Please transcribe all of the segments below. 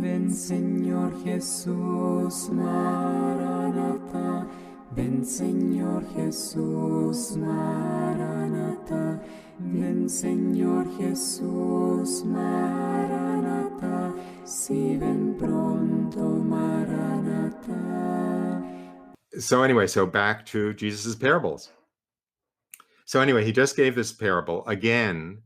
Ven Señor Jesús, Maranatha. Ven Señor Jesús, Maranatha. Ven Señor Jesús, Maranatha. Si ven pronto, Maranatha. So anyway, so back to Jesus's parables. So anyway, he just gave this parable again,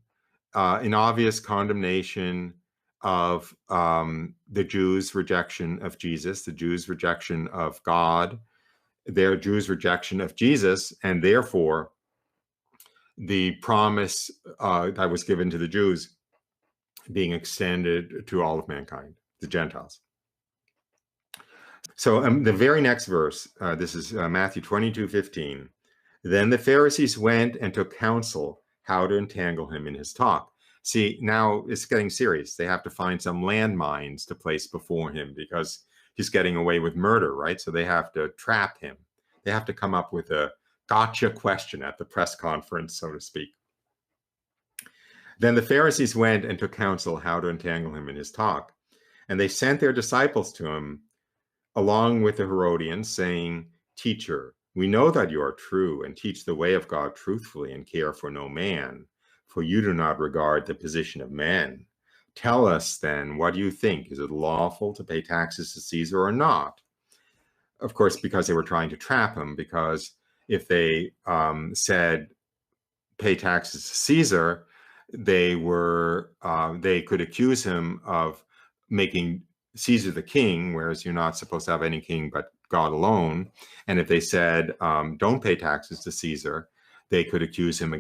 in obvious condemnation of the Jews' rejection of Jesus, the Jews' rejection of God, their Jews' rejection of Jesus, and therefore the promise that was given to the Jews being extended to all of mankind, the Gentiles. So the very next verse, this is Matthew 22:15. Then the Pharisees went and took counsel how to entangle him in his talk. See, now it's getting serious. They have to find some landmines to place before him because he's getting away with murder, right? So they have to trap him. They have to come up with a gotcha question at the press conference, so to speak. Then the Pharisees went and took counsel how to entangle him in his talk. And they sent their disciples to him along with the Herodians, saying, Teacher, we know that you are true and teach the way of God truthfully and care for no man, for you do not regard the position of men. Tell us then, what do you think? Is it lawful to pay taxes to Caesar or not? Of course, because they were trying to trap him, because if they said pay taxes to Caesar, they could accuse him of making Caesar the king, whereas you're not supposed to have any king but God alone. And if they said, don't pay taxes to Caesar, they could accuse him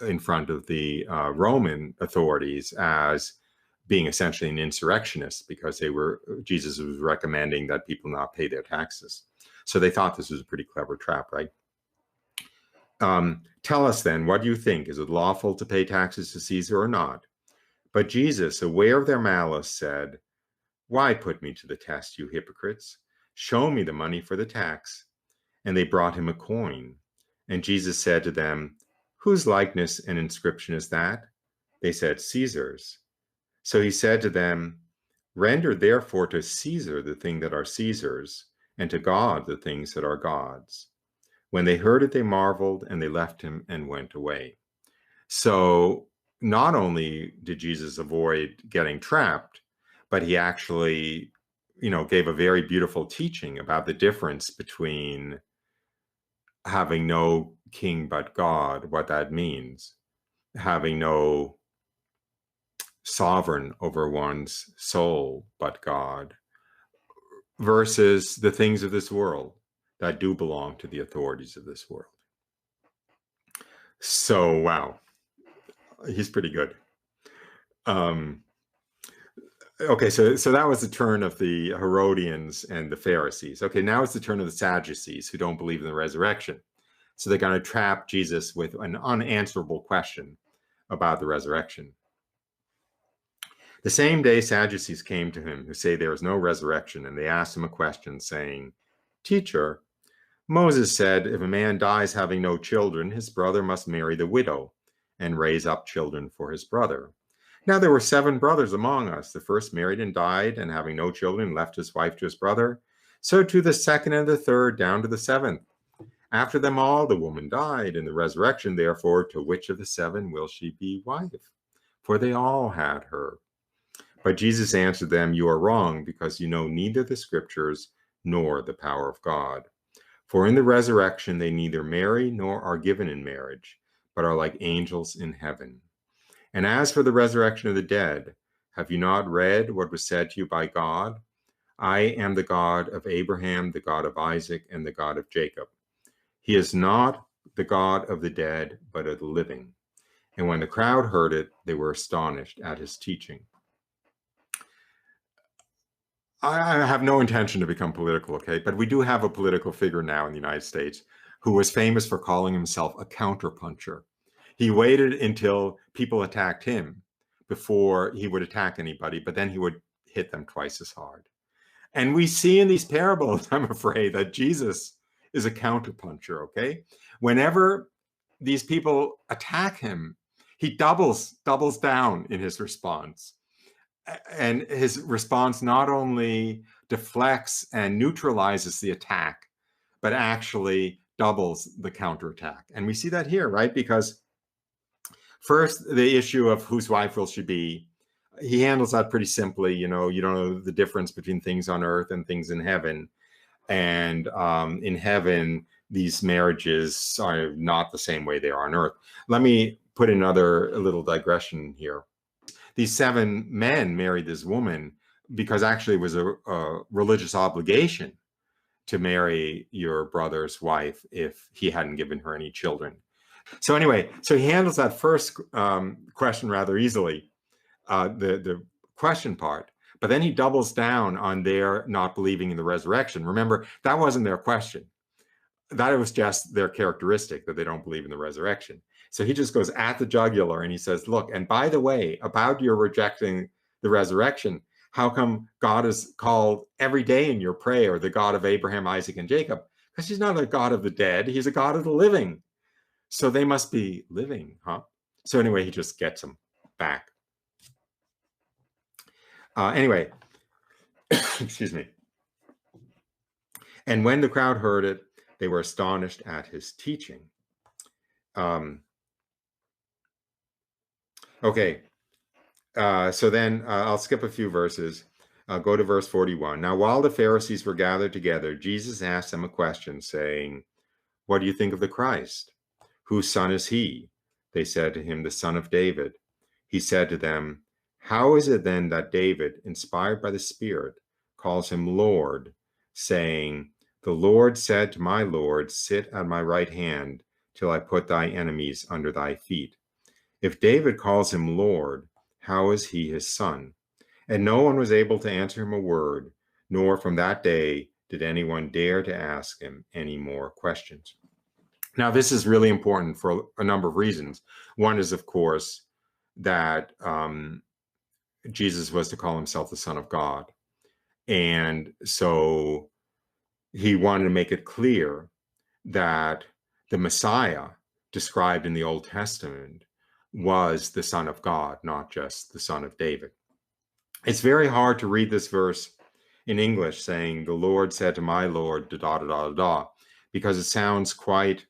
in front of the Roman authorities as being essentially an insurrectionist, because Jesus was recommending that people not pay their taxes. So they thought this was a pretty clever trap, right? Tell us then, what do you think? Is it lawful to pay taxes to Caesar or not? But Jesus, aware of their malice, said, Why put me to the test, you hypocrites? Show me the money for the tax. And they brought him a coin. And Jesus said to them, Whose likeness and inscription is that? They said, Caesar's. So he said to them, Render therefore to Caesar the things that are Caesar's, and to God the things that are God's. When they heard it, they marveled, and they left him and went away. So not only did Jesus avoid getting trapped, but he actually, gave a very beautiful teaching about the difference between having no king but God, what that means, having no sovereign over one's soul but God, versus the things of this world that do belong to the authorities of this world. So, wow, he's pretty good. Okay, so that was the turn of the Herodians and the Pharisees. Okay, now it's the turn of the Sadducees, who don't believe in the resurrection. So they're going to trap Jesus with an unanswerable question about the resurrection. The same day, Sadducees came to him, who say there is no resurrection, and they asked him a question, saying, Teacher, Moses said, if a man dies having no children, his brother must marry the widow and raise up children for his brother. Now there were 7 brothers among us. The first married and died, and having no children, left his wife to his brother. So to the second and the third, down to the 7th. After them all, the woman died. In the resurrection, therefore, to which of the 7 will she be wife? For they all had her. But Jesus answered them, You are wrong, because you know neither the scriptures nor the power of God. For in the resurrection they neither marry nor are given in marriage, but are like angels in heaven. And as for the resurrection of the dead, have you not read what was said to you by God? I am the God of Abraham, the God of Isaac, and the God of Jacob. He is not the God of the dead, but of the living. And when the crowd heard it, they were astonished at his teaching. I have no intention to become political, okay? But we do have a political figure now in the United States who was famous for calling himself a counterpuncher. He waited until people attacked him before he would attack anybody, but then he would hit them twice as hard. And we see in these parables, I'm afraid, that Jesus is a counterpuncher, okay? Whenever these people attack him, he doubles down in his response. And his response not only deflects and neutralizes the attack, but actually doubles the counterattack. And we see that here, right? Because first, the issue of whose wife will she be, he handles that pretty simply. You don't know the difference between things on earth and things in heaven. And in heaven, these marriages are not the same way they are on earth. Let me put another little digression here. These 7 men married this woman because actually it was a religious obligation to marry your brother's wife if he hadn't given her any children. So anyway, so he handles that first question rather easily, the question part, but then he doubles down on their not believing in the resurrection. Remember, that wasn't their question. That was just their characteristic, that they don't believe in the resurrection. So he just goes at the jugular and he says, look, and by the way, about your rejecting the resurrection, how come God is called every day in your prayer the God of Abraham, Isaac, and Jacob? Because he's not a God of the dead, he's a God of the living. So they must be living, huh? So anyway, he just gets them back. Anyway, excuse me. And when the crowd heard it, they were astonished at his teaching. Okay, so then I'll skip a few verses. I'll go to verse 41. Now, while the Pharisees were gathered together, Jesus asked them a question, saying, "What do you think of the Christ? Whose son is he?" They said to him, "The son of David." He said to them, "How is it then that David, inspired by the Spirit, calls him Lord, saying, 'The Lord said to my Lord, sit at my right hand till I put thy enemies under thy feet'? If David calls him Lord, how is he his son?" And no one was able to answer him a word, nor from that day did anyone dare to ask him any more questions. Now, this is really important for a number of reasons. One is, of course, that Jesus was to call himself the Son of God. And so he wanted to make it clear that the Messiah described in the Old Testament was the Son of God, not just the Son of David. It's very hard to read this verse in English saying, "The Lord said to my Lord, da da da da da," because it sounds quite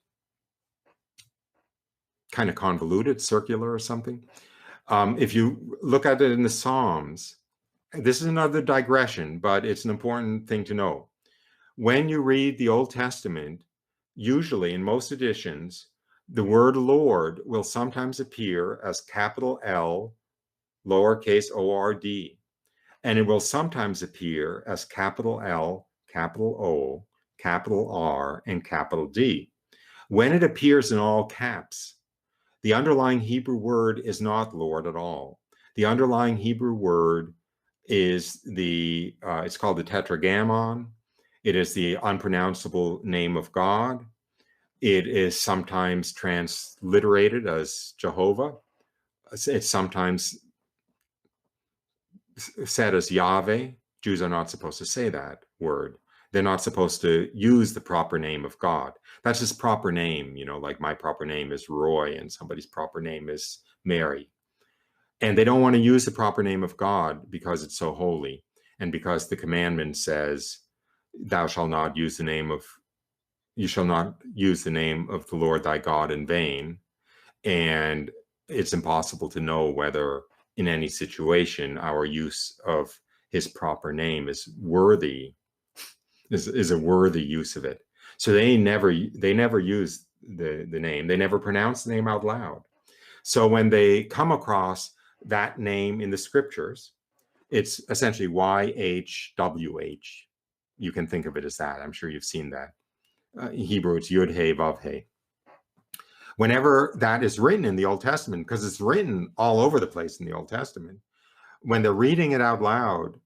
kind of convoluted, circular or something. If you look at it in the Psalms, this is another digression, but it's an important thing to know. When you read the Old Testament, usually in most editions, the word Lord will sometimes appear as capital L, lowercase o-r-d, and it will sometimes appear as capital L, capital O, capital R, and capital D. When it appears in all caps, the underlying Hebrew word is not Lord at all. The underlying Hebrew word is it's called the Tetragrammaton. It is the unpronounceable name of God. It is sometimes transliterated as Jehovah. It's sometimes said as Yahweh. Jews are not supposed to say that word. They're not supposed to use the proper name of God. That's his proper name, like my proper name is Roy and somebody's proper name is Mary. And they don't want to use the proper name of God because it's so holy and because the commandment says, you shall not use the name of the Lord thy God in vain. And it's impossible to know whether in any situation our use of his proper name is worthy, is a worthy use of it. So they never use the name. They never pronounce the name out loud. So when they come across that name in the scriptures, it's essentially YHWH. You can think of it as that. I'm sure you've seen that. In Hebrew, it's Yud He Vav He. Whenever that is written in the Old Testament, because it's written all over the place in the Old Testament, when they're reading it out loud,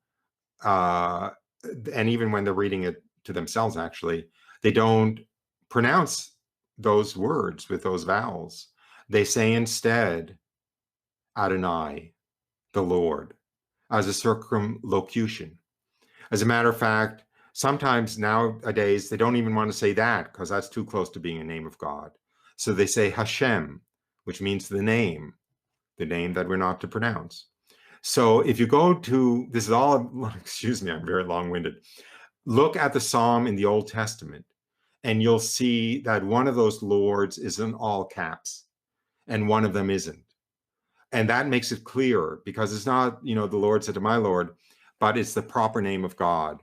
and even when they're reading it to themselves, actually, they don't pronounce those words with those vowels. They say instead, Adonai, the Lord, as a circumlocution. As a matter of fact, sometimes nowadays, they don't even want to say that because that's too close to being a name of God. So they say Hashem, which means the name that we're not to pronounce. So if you go to, this is all, excuse me, I'm very long-winded. Look at the psalm in the Old Testament, and you'll see that one of those lords is in all caps, and one of them isn't. And that makes it clearer, because it's not, the Lord said to my Lord, but it's the proper name of God.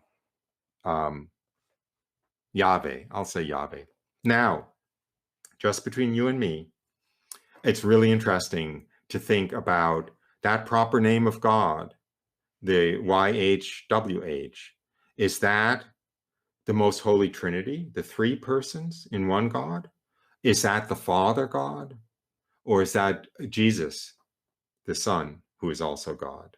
Yahweh, I'll say Yahweh. Now, just between you and me, it's really interesting to think about that proper name of God, the YHWH. Is that the most holy Trinity, the three persons in one God? Is that the Father God? Or is that Jesus, the Son, who is also God?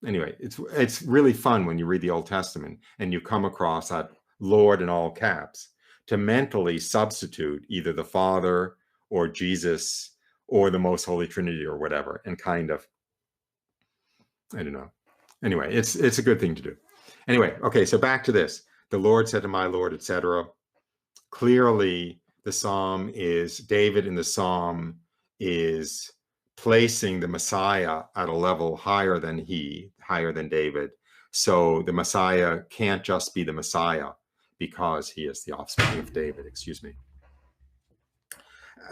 Anyway, it's really fun when you read the Old Testament and you come across that Lord in all caps to mentally substitute either the Father or Jesus or the most holy Trinity or whatever, and kind of, I don't know. Anyway, it's a good thing to do. Anyway, okay, so back to this. The Lord said to my Lord, etc. Clearly, the psalm is, David in the psalm is placing the Messiah at a level higher than David. So the Messiah can't just be the Messiah because he is the offspring of David, excuse me.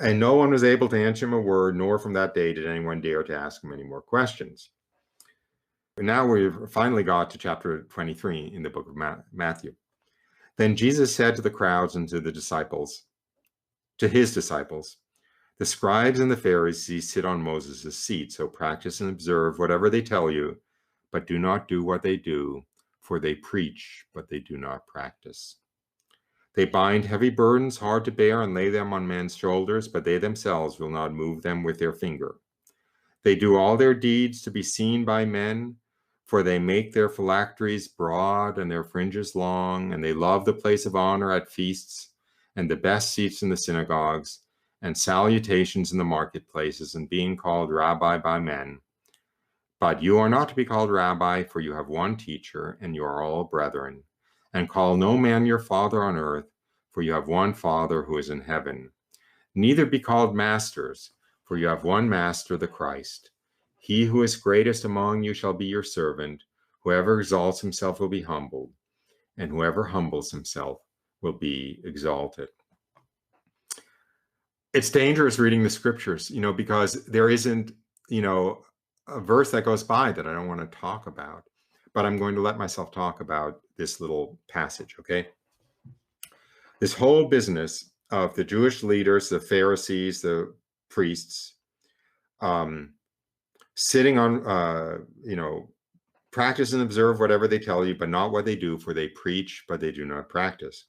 And no one was able to answer him a word, nor from that day did anyone dare to ask him any more questions. And now we've finally got to chapter 23 in the book of Matthew. Then Jesus said to the crowds and to his disciples, the scribes and the Pharisees sit on Moses' seat, so practice and observe whatever they tell you, but do not do what they do, for they preach, but they do not practice. They bind heavy burdens hard to bear and lay them on men's shoulders, but they themselves will not move them with their finger. They do all their deeds to be seen by men, for they make their phylacteries broad and their fringes long, and they love the place of honor at feasts and the best seats in the synagogues and salutations in the marketplaces and being called rabbi by men. But you are not to be called rabbi, for you have one teacher, and you are all brethren. And call no man your father on earth, for you have one Father who is in heaven. Neither be called masters, for you have one Master, the Christ. He who is greatest among you shall be your servant. Whoever exalts himself will be humbled, and whoever humbles himself will be exalted. It's dangerous reading the scriptures, because there isn't, a verse that goes by that I don't want to talk about, but I'm going to let myself talk about this little passage, okay? This whole business of the Jewish leaders, the Pharisees, the priests, sitting on, practice and observe whatever they tell you, but not what they do, for they preach, but they do not practice.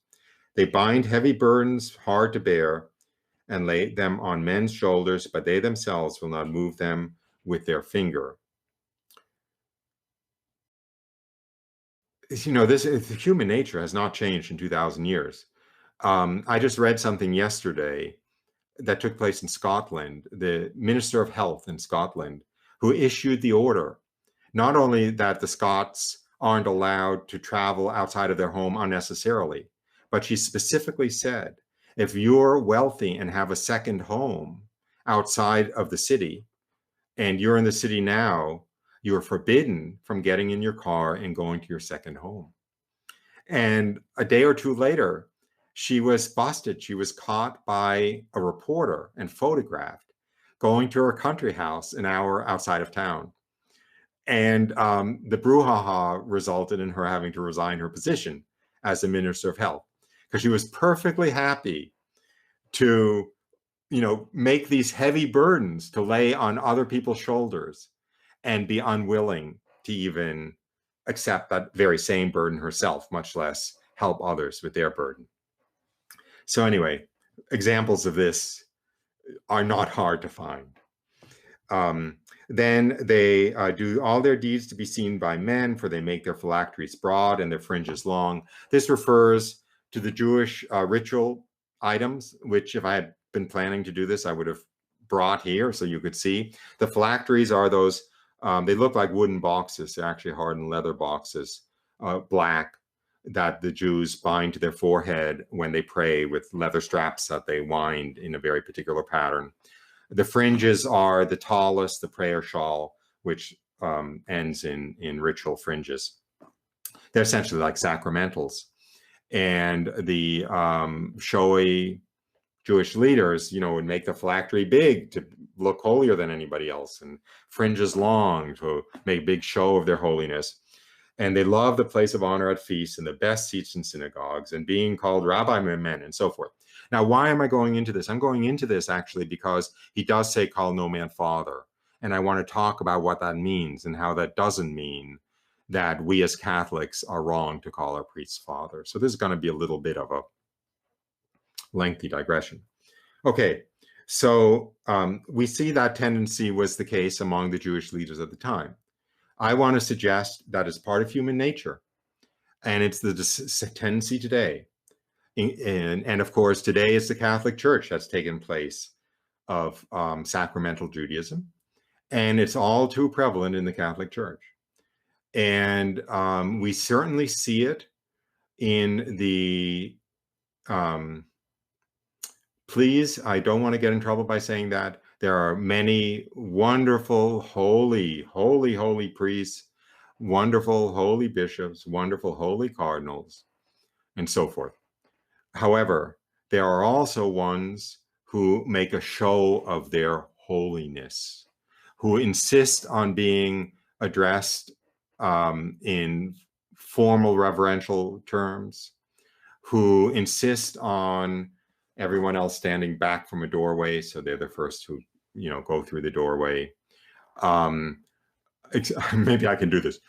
They bind heavy burdens hard to bear and lay them on men's shoulders, but they themselves will not move them with their finger. Human nature has not changed in 2,000 years. I just read something yesterday that took place in Scotland, the Minister of Health in Scotland, who issued the order, not only that the Scots aren't allowed to travel outside of their home unnecessarily, but she specifically said, if you're wealthy and have a second home outside of the city, and you're in the city now, you're forbidden from getting in your car and going to your second home. And a day or two later, she was busted. She was caught by a reporter and photographed going to her country house an hour outside of town. And the brouhaha resulted in her having to resign her position as the Minister of Health, because she was perfectly happy to, make these heavy burdens to lay on other people's shoulders and be unwilling to even accept that very same burden herself, much less help others with their burden. So anyway, examples of this are not hard to find. Then they do all their deeds to be seen by men, for they make their phylacteries broad and their fringes long. This refers to the Jewish ritual items, which if I had been planning to do this, I would have brought here so you could see. The phylacteries are those, they look like wooden boxes. They're actually hardened leather boxes, black, that the Jews bind to their forehead when they pray, with leather straps that they wind in a very particular pattern. The fringes are the tallest, the prayer shawl, which ends in ritual fringes. They're essentially like sacramentals. And the showy Jewish leaders, would make the phylactery big to look holier than anybody else, and fringes long to make big show of their holiness. And they love the place of honor at feasts and the best seats in synagogues and being called Rabbi Men and so forth. Now, why am I going into this? I'm going into this actually because he does say, call no man father. And I want to talk about what that means and how that doesn't mean that we as Catholics are wrong to call our priests father. So this is going to be a little bit of a lengthy digression. Okay, so we see that tendency was the case among the Jewish leaders at the time. I want to suggest that it's part of human nature, and it's the tendency today. And of course, today it's the Catholic Church that's taken place of sacramental Judaism, and it's all too prevalent in the Catholic Church. And we certainly see it in the please, I don't want to get in trouble by saying that. There are many wonderful, holy priests, wonderful, holy bishops, wonderful, holy cardinals, and so forth. However, there are also ones who make a show of their holiness, who insist on being addressed in formal reverential terms, who insist on everyone else standing back from a doorway, so they're the first who, go through the doorway. Maybe I can do this.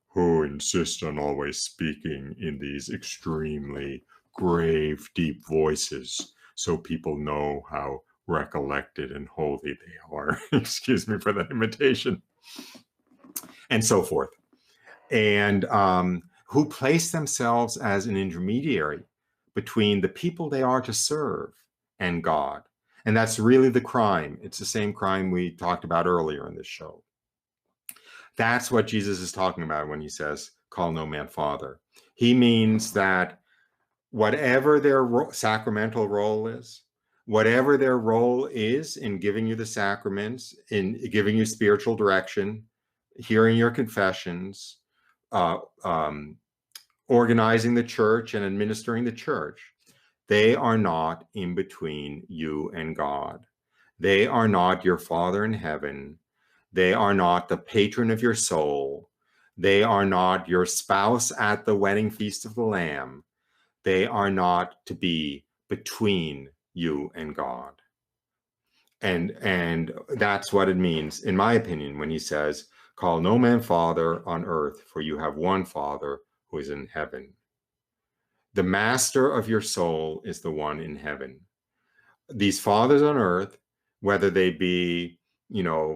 Who insist on always speaking in these extremely grave, deep voices, so people know how recollected and holy they are. Excuse me for that imitation. And so forth. And who place themselves as an intermediary between the people they are to serve and God. And that's really the crime. It's the same crime we talked about earlier in this show. That's what Jesus is talking about when he says, call no man father. He means that whatever their sacramental role is, whatever their role is in giving you the sacraments, in giving you spiritual direction, hearing your confessions, organizing the church and administering the church, they are not in between you and God. They are not your Father in heaven. They are not the patron of your soul. They are not your spouse at the wedding feast of the Lamb. They are not to be between you and God. And that's what it means, in my opinion, when he says, call no man father on earth, for you have one Father who is in heaven. The master of your soul is the one in heaven. These fathers on earth, whether they be,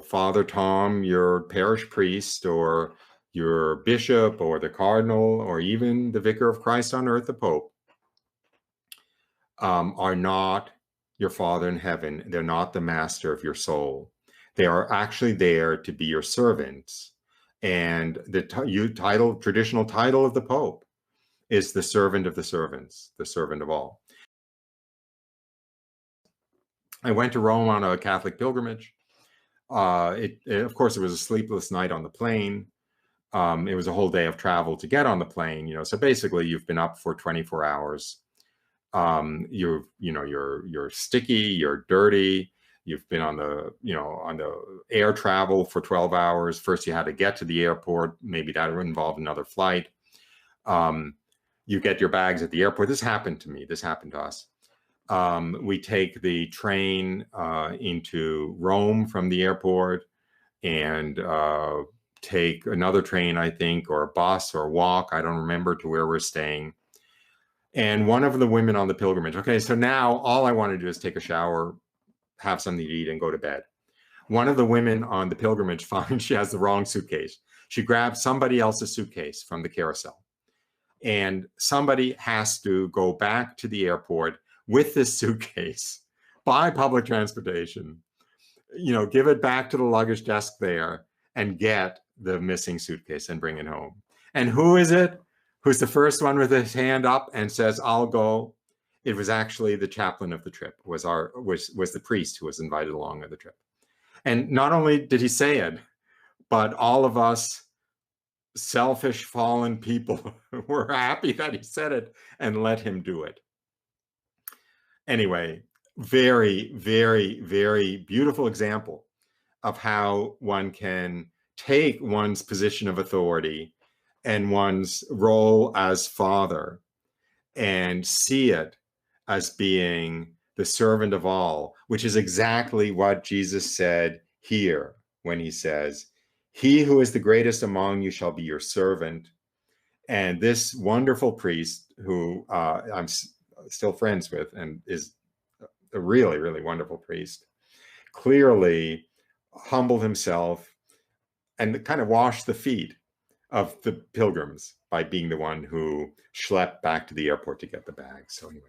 Father Tom, your parish priest, or your bishop, or the cardinal, or even the vicar of Christ on earth, the Pope, are not your Father in heaven. They're not the master of your soul. They are actually there to be your servants. And the traditional title of the Pope is the servant of the servants, the servant of all. I went to Rome on a Catholic pilgrimage. Of course, it was a sleepless night on the plane. It was a whole day of travel to get on the plane. So basically, you've been up for 24 hours. You're sticky, you're dirty. You've been on the air travel for 12 hours. First, you had to get to the airport. Maybe that would involve another flight. You get your bags at the airport. This happened to me. This happened to us. We take the train into Rome from the airport and take another train, I think, or a bus or walk. I don't remember, to where we're staying. And one of the women on the pilgrimage, okay, so now all I want to do is take a shower, have something to eat, and go to bed. One of the women on the pilgrimage finds she has the wrong suitcase. She grabs somebody else's suitcase from the carousel. And somebody has to go back to the airport with this suitcase, by public transportation, give it back to the luggage desk there, and get the missing suitcase and bring it home. And who is it who's the first one with his hand up and says, I'll go? It was actually the chaplain of the trip, was the priest who was invited along on the trip. And not only did he say it, but all of us selfish, fallen people were happy that he said it and let him do it. Anyway, very, very, very beautiful example of how one can take one's position of authority and one's role as father and see it as being the servant of all, which is exactly what Jesus said here when he says, "He who is the greatest among you shall be your servant." And this wonderful priest, who I'm still friends with and is a really, really wonderful priest, clearly humbled himself and kind of washed the feet of the pilgrims by being the one who schlepped back to the airport to get the bags. So anyway.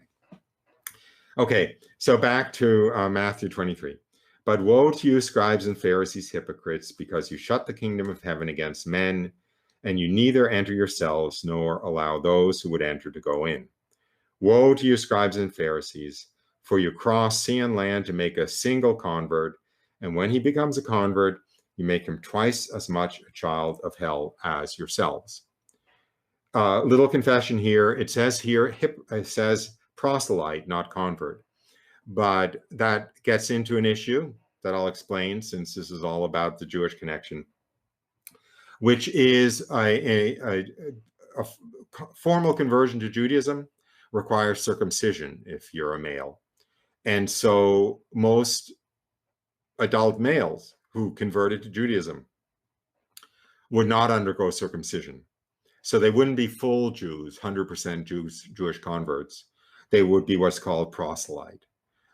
Okay, so back to Matthew 23. But woe to you, scribes and Pharisees, hypocrites, because you shut the kingdom of heaven against men, and you neither enter yourselves nor allow those who would enter to go in. Woe to you, scribes and Pharisees, for you cross sea and land to make a single convert, and when he becomes a convert, you make him twice as much a child of hell as yourselves. Little confession here. It says here, it says proselyte, not convert. But that gets into an issue that I'll explain, since this is all about the Jewish connection, which is a formal conversion to Judaism requires circumcision if you're a male. And so most adult males who converted to Judaism would not undergo circumcision. So they wouldn't be full Jews, 100% Jewish converts. They would be what's called proselyte,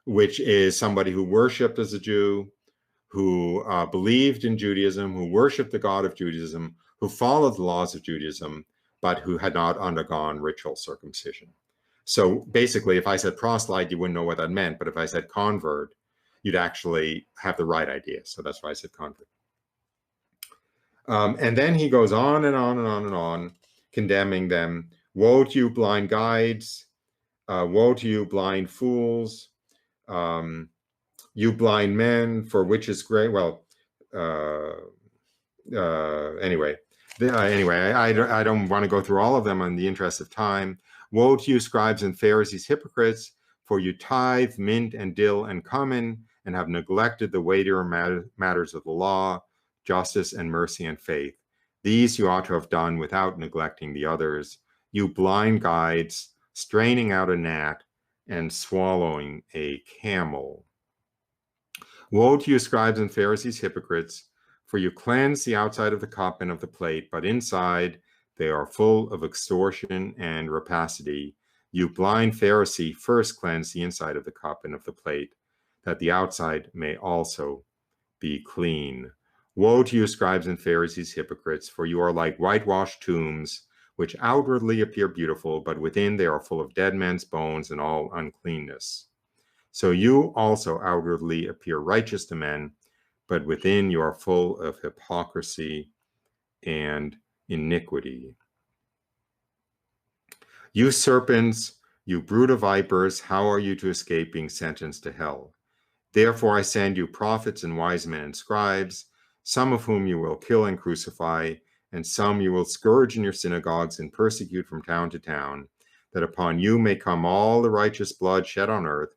which is somebody who worshiped as a Jew, who believed in Judaism, who worshiped the God of Judaism, who followed the laws of Judaism, but who had not undergone ritual circumcision. So basically, if I said proselyte, you wouldn't know what that meant. But if I said convert, you'd actually have the right idea. So that's why I said convert. And then he goes on and on and on and on, condemning them. Woe to you, blind guides. Woe to you, blind fools. You blind men, for which is great. Well, anyway, I don't want to go through all of them in the interest of time. Woe to you, scribes and Pharisees, hypocrites, for you tithe mint and dill and cumin, and have neglected the weightier matters of the law, justice and mercy and faith. These you ought to have done without neglecting the others. You blind guides, straining out a gnat and swallowing a camel. Woe to you, scribes and Pharisees, hypocrites, for you cleanse the outside of the cup and of the plate, but inside they are full of extortion and rapacity. You blind Pharisee, first cleanse the inside of the cup and of the plate, that the outside may also be clean. Woe to you, scribes and Pharisees, hypocrites, for you are like whitewashed tombs, which outwardly appear beautiful, but within they are full of dead men's bones and all uncleanness. So you also outwardly appear righteous to men, but within you are full of hypocrisy and iniquity. You serpents, you brood of vipers, how are you to escape being sentenced to hell? Therefore I send you prophets and wise men and scribes, some of whom you will kill and crucify, and some you will scourge in your synagogues and persecute from town to town, that upon you may come all the righteous blood shed on earth,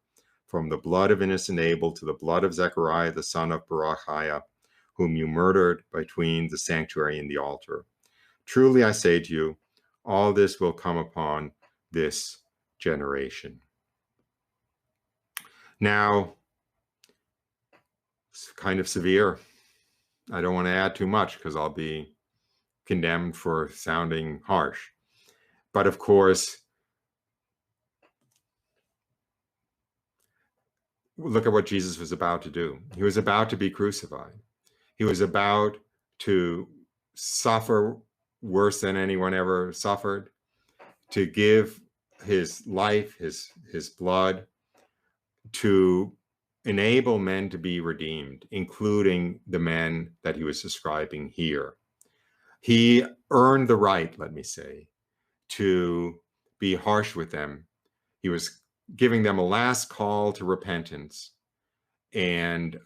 from the blood of innocent Abel to the blood of Zechariah, the son of Berechiah, whom you murdered between the sanctuary and the altar. Truly I say to you, all this will come upon this generation. Now, it's kind of severe. I don't want to add too much because I'll be condemned for sounding harsh. But of course, look at what Jesus was about to do. He was about to be crucified. He was about to suffer worse than anyone ever suffered, to give his life, his blood, to enable men to be redeemed, including the men that he was describing here. He earned the right, let me say, to be harsh with them. He was giving them a last call to repentance. And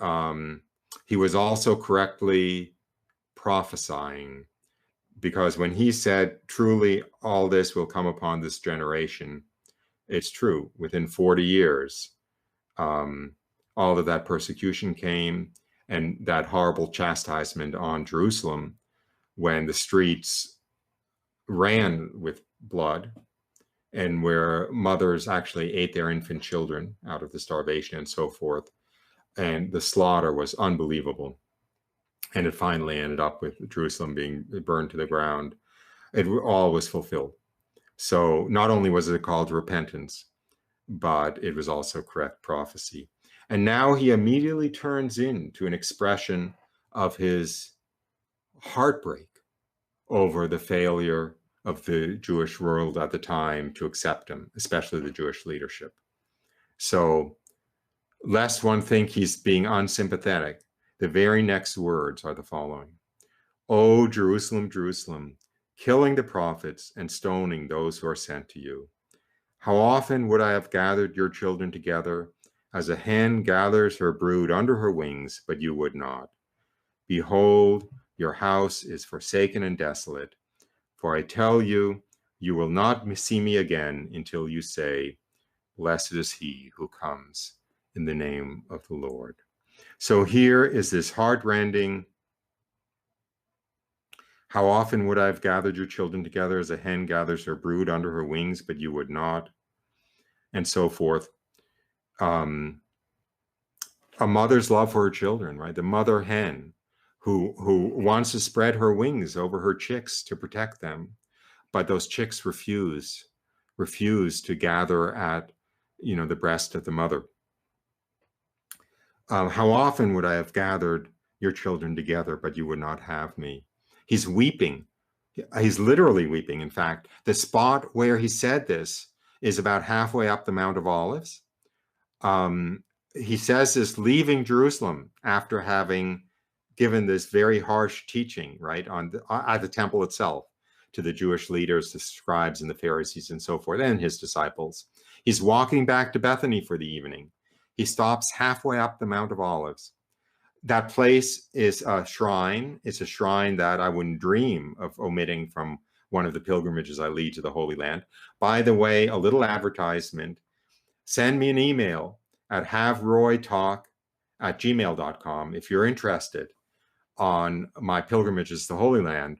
he was also correctly prophesying, because when he said, truly all this will come upon this generation, it's true. Within 40 years, all of that persecution came, and that horrible chastisement on Jerusalem when the streets ran with blood, and where mothers actually ate their infant children out of the starvation and so forth. And the slaughter was unbelievable. And it finally ended up with Jerusalem being burned to the ground. It all was fulfilled. So not only was it a call to repentance, but it was also correct prophecy. And now he immediately turns into an expression of his heartbreak over the failure of the Jewish world at the time to accept him, especially the Jewish leadership. So, lest one think he's being unsympathetic, the very next words are the following: "O Jerusalem, Jerusalem, killing the prophets and stoning those who are sent to you. How often would I have gathered your children together, as a hen gathers her brood under her wings, but you would not. Behold, your house is forsaken and desolate. For I tell you, you will not see me again until you say, blessed is he who comes in the name of the Lord." So here is this heartrending, how often would I have gathered your children together as a hen gathers her brood under her wings, but you would not, and so forth. A mother's love for her children, right? The mother hen who wants to spread her wings over her chicks to protect them, but those chicks refuse to gather at, the breast of the mother. How often would I have gathered your children together, but you would not have me? He's weeping. He's literally weeping. In fact, the spot where he said this is about halfway up the Mount of Olives. He says this leaving Jerusalem after having given this very harsh teaching, right, at the temple itself to the Jewish leaders, the scribes and the Pharisees and so forth, and his disciples. He's walking back to Bethany for the evening. He stops halfway up the Mount of Olives. That place is a shrine. It's a shrine that I wouldn't dream of omitting from one of the pilgrimages I lead to the Holy Land. By the way, a little advertisement: send me an email at haveroytalk@gmail.com if you're interested on my pilgrimages to the Holy Land.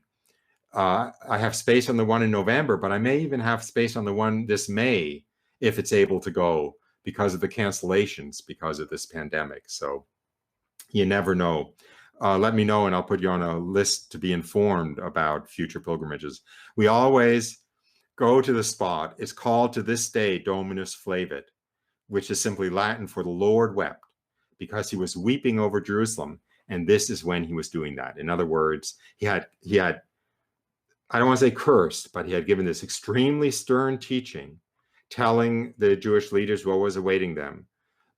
I have space on the one in November, but I may even have space on the one this May if it's able to go, because of the cancellations because of this pandemic. So you never know. Let me know and I'll put you on a list to be informed about future pilgrimages. We always go to the spot. It's called to this day Dominus Flavit, which is simply Latin for the Lord wept, because he was weeping over Jerusalem. And this is when he was doing that. In other words, he had, I don't want to say cursed, but he had given this extremely stern teaching, telling the Jewish leaders what was awaiting them,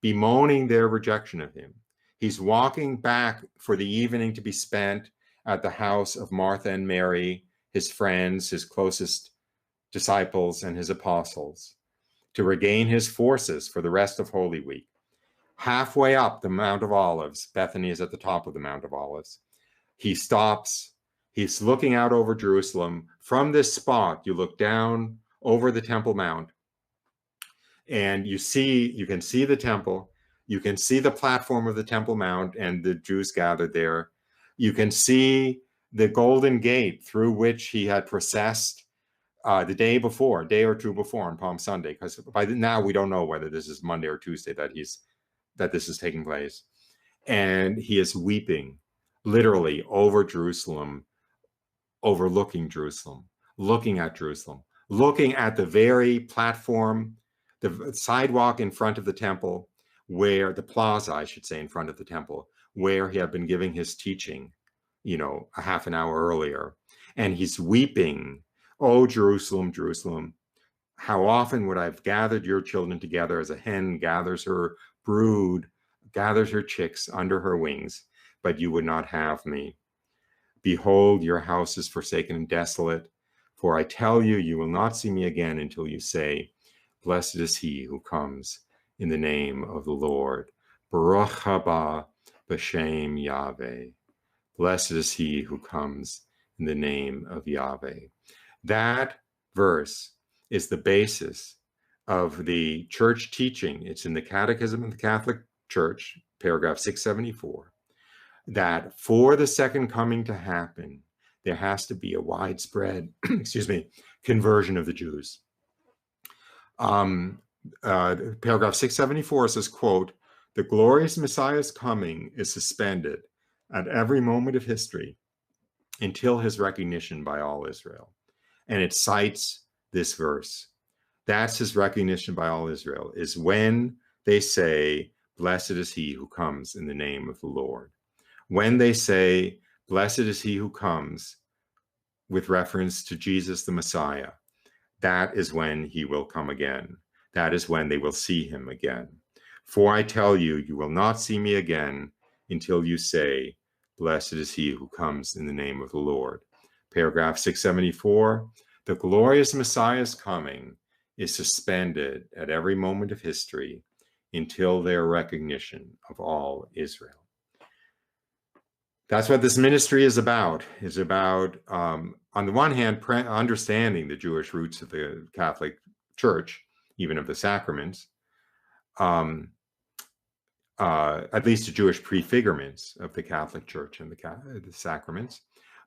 bemoaning their rejection of him. He's walking back for the evening to be spent at the house of Martha and Mary, his friends, his closest disciples, and his apostles, to regain his forces for the rest of Holy Week. Halfway up the Mount of Olives, Bethany is at the top of the Mount of Olives, he stops. He's looking out over Jerusalem. From this spot, you look down over the Temple Mount, and you can see the temple. You can see the platform of the Temple Mount and the Jews gathered there. You can see the Golden Gate through which he had processed the day before, a day or two before, on Palm Sunday, because by now we don't know whether this is Monday or Tuesday that this is taking place. And he is weeping, literally, over Jerusalem, overlooking Jerusalem, looking at Jerusalem, looking at the very platform, the sidewalk in front of the temple, where the plaza, I should say, in front of the temple, where he had been giving his teaching, a half an hour earlier. And he's weeping, "Oh, Jerusalem, Jerusalem, how often would I have gathered your children together as a hen gathers her brood, gathers her chicks under her wings, but you would not have me. Behold, your house is forsaken and desolate. For I tell you, you will not see me again until you say, blessed is he who comes in the name of the Lord. Baruch haba b'shem Yahweh." Blessed is he who comes in the name of Yahweh. That verse is the basis of the church teaching. It's in the Catechism of the Catholic Church, paragraph 674, that for the second coming to happen, there has to be a widespread, conversion of the Jews. Paragraph 674 says, quote, "The glorious Messiah's coming is suspended at every moment of history until his recognition by all Israel." And it cites this verse. That's his recognition by all Israel, is when they say, "Blessed is he who comes in the name of the Lord." When they say, "Blessed is he who comes," with reference to Jesus the Messiah, that is when he will come again. That is when they will see him again. "For I tell you, you will not see me again until you say, 'Blessed is he who comes in the name of the Lord.'" Paragraph 674, the glorious Messiah's coming is suspended at every moment of history until their recognition of all Israel. That's what this ministry is about on the one hand, understanding the Jewish roots of the Catholic Church, even of the sacraments, at least the Jewish prefigurements of the Catholic Church and the sacraments,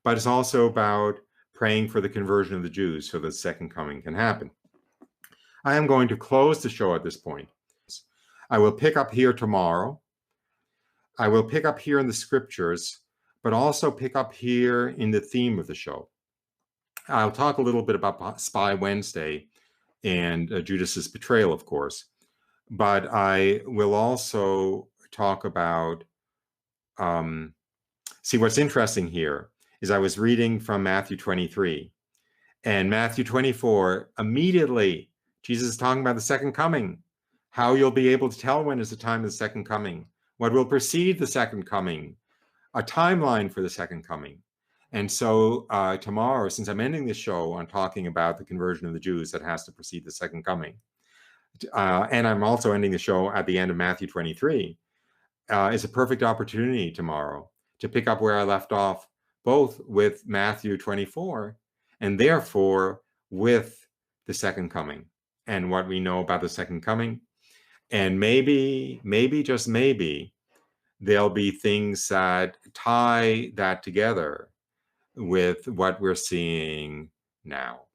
but it's also about praying for the conversion of the Jews so that the second coming can happen. I am going to close the show at this point. I will pick up here tomorrow. I will pick up here in the scriptures, but also pick up here in the theme of the show. I'll talk a little bit about Spy Wednesday and Judas's betrayal, of course, but I will also talk about, see, what's interesting here is I was reading from Matthew 23, and Matthew 24, immediately, Jesus is talking about the second coming, how you'll be able to tell when is the time of the second coming, what will precede the second coming, a timeline for the second coming. And so tomorrow, since I'm ending this show on talking about the conversion of the Jews that has to precede the second coming, and I'm also ending the show at the end of Matthew 23, is a perfect opportunity tomorrow to pick up where I left off, both with Matthew 24 and therefore with the second coming and what we know about the second coming. And maybe, just maybe, there'll be things that tie that together with what we're seeing now.